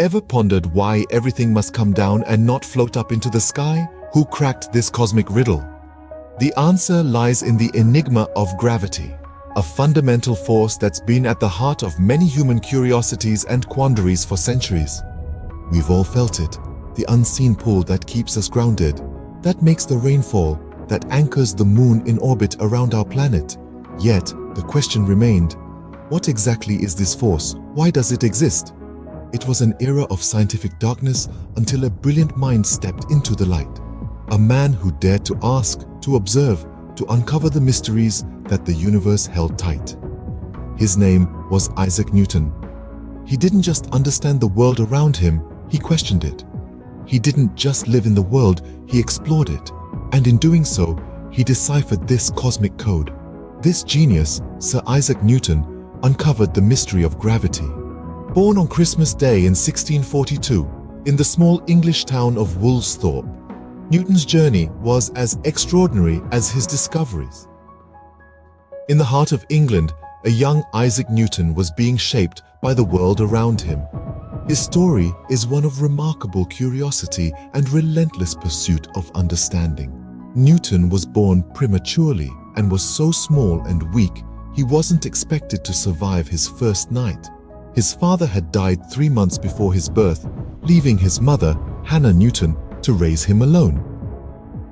Ever pondered why everything must come down and not float up into the sky? Who cracked this cosmic riddle? The answer lies in the enigma of gravity, a fundamental force that's been at the heart of many human curiosities and quandaries for centuries. We've all felt it, the unseen pull that keeps us grounded, that makes the rainfall, that anchors the moon in orbit around our planet. Yet, the question remained, what exactly is this force? Why does it exist? It was an era of scientific darkness until a brilliant mind stepped into the light. A man who dared to ask, to observe, to uncover the mysteries that the universe held tight. His name was Isaac Newton. He didn't just understand the world around him, he questioned it. He didn't just live in the world, he explored it. And in doing so, he deciphered this cosmic code. This genius, Sir Isaac Newton, uncovered the mystery of gravity. Born on Christmas Day in 1642, in the small English town of Woolsthorpe, Newton's journey was as extraordinary as his discoveries. In the heart of England, a young Isaac Newton was being shaped by the world around him. His story is one of remarkable curiosity and relentless pursuit of understanding. Newton was born prematurely and was so small and weak, he wasn't expected to survive his first night. His father had died 3 months before his birth, leaving his mother, Hannah Newton, to raise him alone.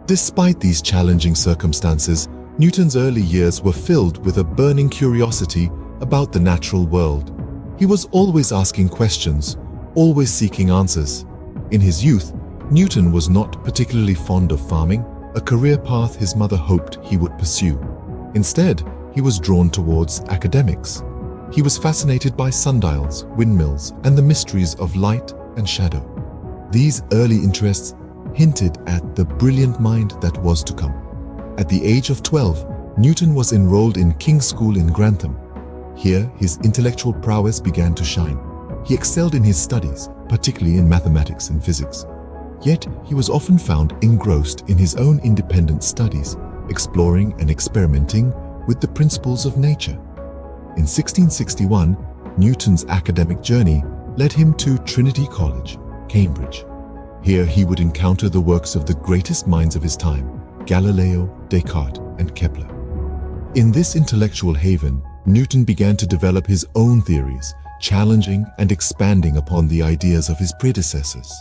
Despite these challenging circumstances, Newton's early years were filled with a burning curiosity about the natural world. He was always asking questions, always seeking answers. In his youth, Newton was not particularly fond of farming, a career path his mother hoped he would pursue. Instead, he was drawn towards academics. He was fascinated by sundials, windmills, and the mysteries of light and shadow. These early interests hinted at the brilliant mind that was to come. At the age of 12, Newton was enrolled in King's School in Grantham. Here, his intellectual prowess began to shine. He excelled in his studies, particularly in mathematics and physics. Yet, he was often found engrossed in his own independent studies, exploring and experimenting with the principles of nature. In 1661, Newton's academic journey led him to Trinity College, Cambridge. Here he would encounter the works of the greatest minds of his time, Galileo, Descartes, and Kepler. In this intellectual haven, Newton began to develop his own theories, challenging and expanding upon the ideas of his predecessors.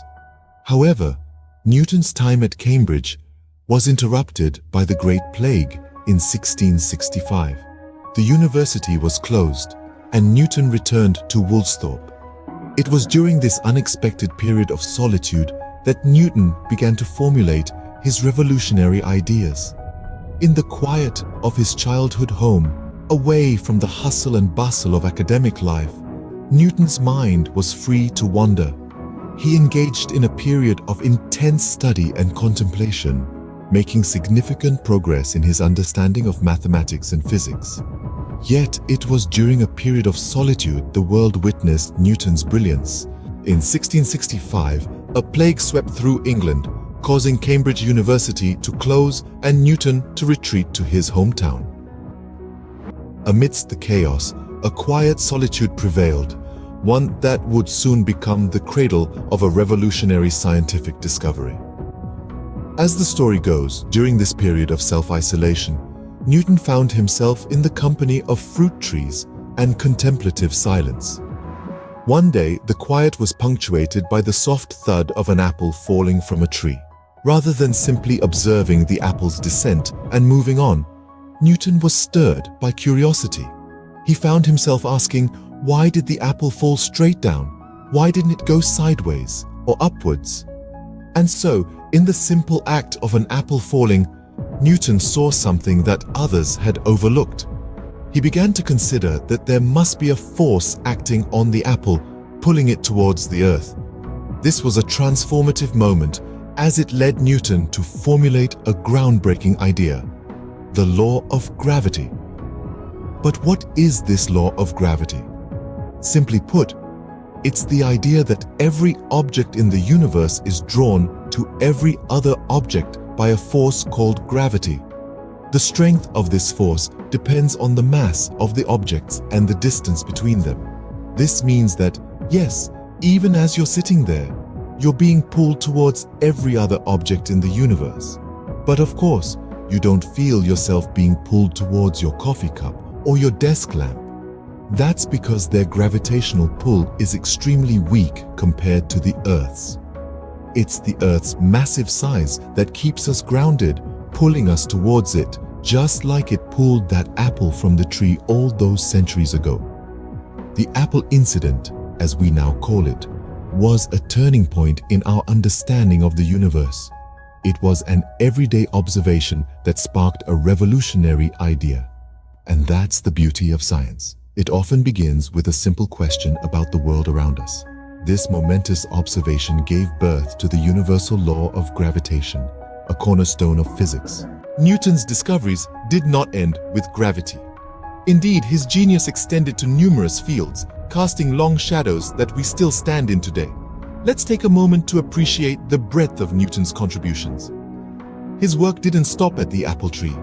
However, Newton's time at Cambridge was interrupted by the Great Plague in 1665. The university was closed, and Newton returned to Woolsthorpe. It was during this unexpected period of solitude that Newton began to formulate his revolutionary ideas. In the quiet of his childhood home, away from the hustle and bustle of academic life, Newton's mind was free to wander. He engaged in a period of intense study and contemplation, making significant progress in his understanding of mathematics and physics. Yet it was during a period of solitude the world witnessed Newton's brilliance. In 1665, a plague swept through England, causing Cambridge University to close and Newton to retreat to his hometown. Amidst the chaos, a quiet solitude prevailed, one that would soon become the cradle of a revolutionary scientific discovery. As the story goes, during this period of self-isolation, Newton found himself in the company of fruit trees and contemplative silence. One day, the quiet was punctuated by the soft thud of an apple falling from a tree. Rather than simply observing the apple's descent and moving on, Newton was stirred by curiosity. He found himself asking, why did the apple fall straight down? Why didn't it go sideways or upwards? And so, in the simple act of an apple falling, Newton saw something that others had overlooked. He began to consider that there must be a force acting on the apple, pulling it towards the earth. This was a transformative moment, as it led Newton to formulate a groundbreaking idea: the law of gravity. But what is this law of gravity? Simply put, it's the idea that every object in the universe is drawn to every other object by a force called gravity. The strength of this force depends on the mass of the objects and the distance between them. This means that, yes, Even as you're sitting there, you're being pulled towards every other object in the universe. But of course, you don't feel yourself being pulled towards your coffee cup or your desk lamp. That's because their gravitational pull is extremely weak compared to the Earth's. It's the Earth's massive size that keeps us grounded, pulling us towards it, just like it pulled that apple from the tree all those centuries ago. The apple incident, as we now call it, was a turning point in our understanding of the universe. It was an everyday observation that sparked a revolutionary idea. And that's the beauty of science. It often begins with a simple question about the world around us. This momentous observation gave birth to the universal law of gravitation, a cornerstone of physics. Newton's discoveries did not end with gravity. Indeed, his genius extended to numerous fields, casting long shadows that we still stand in today. Let's take a moment to appreciate the breadth of Newton's contributions. His work didn't stop at the apple tree.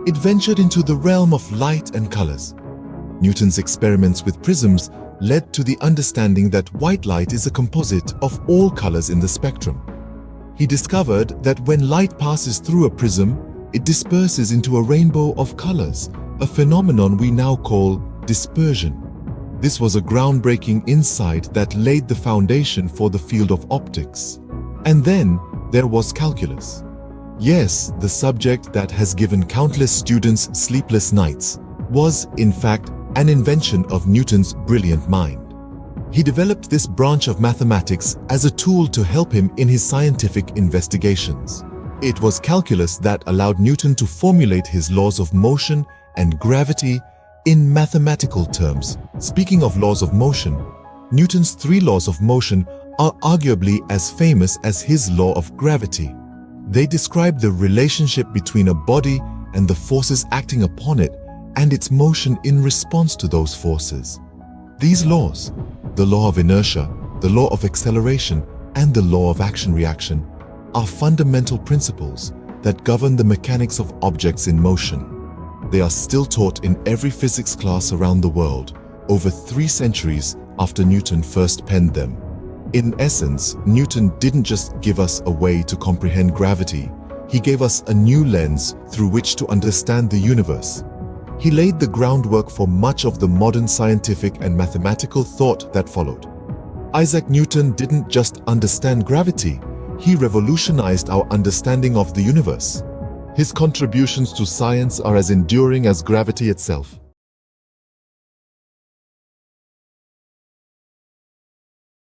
It ventured into the realm of light and colors. Newton's experiments with prisms led to the understanding that white light is a composite of all colors in the spectrum. He discovered that when light passes through a prism, it disperses into a rainbow of colors, a phenomenon we now call dispersion. This was a groundbreaking insight that laid the foundation for the field of optics. And then there was calculus. Yes, the subject that has given countless students sleepless nights was, in fact, an invention of Newton's brilliant mind. He developed this branch of mathematics as a tool to help him in his scientific investigations. It was calculus that allowed Newton to formulate his laws of motion and gravity in mathematical terms. Speaking of laws of motion, Newton's 3 laws of motion are arguably as famous as his law of gravity. They describe the relationship between a body and the forces acting upon it and its motion in response to those forces. These laws, the law of inertia, the law of acceleration, and the law of action-reaction, are fundamental principles that govern the mechanics of objects in motion. They are still taught in every physics class around the world, over 3 centuries after Newton first penned them. In essence, Newton didn't just give us a way to comprehend gravity, he gave us a new lens through which to understand the universe. He laid the groundwork for much of the modern scientific and mathematical thought that followed. Isaac Newton didn't just understand gravity, he revolutionized our understanding of the universe. His contributions to science are as enduring as gravity itself.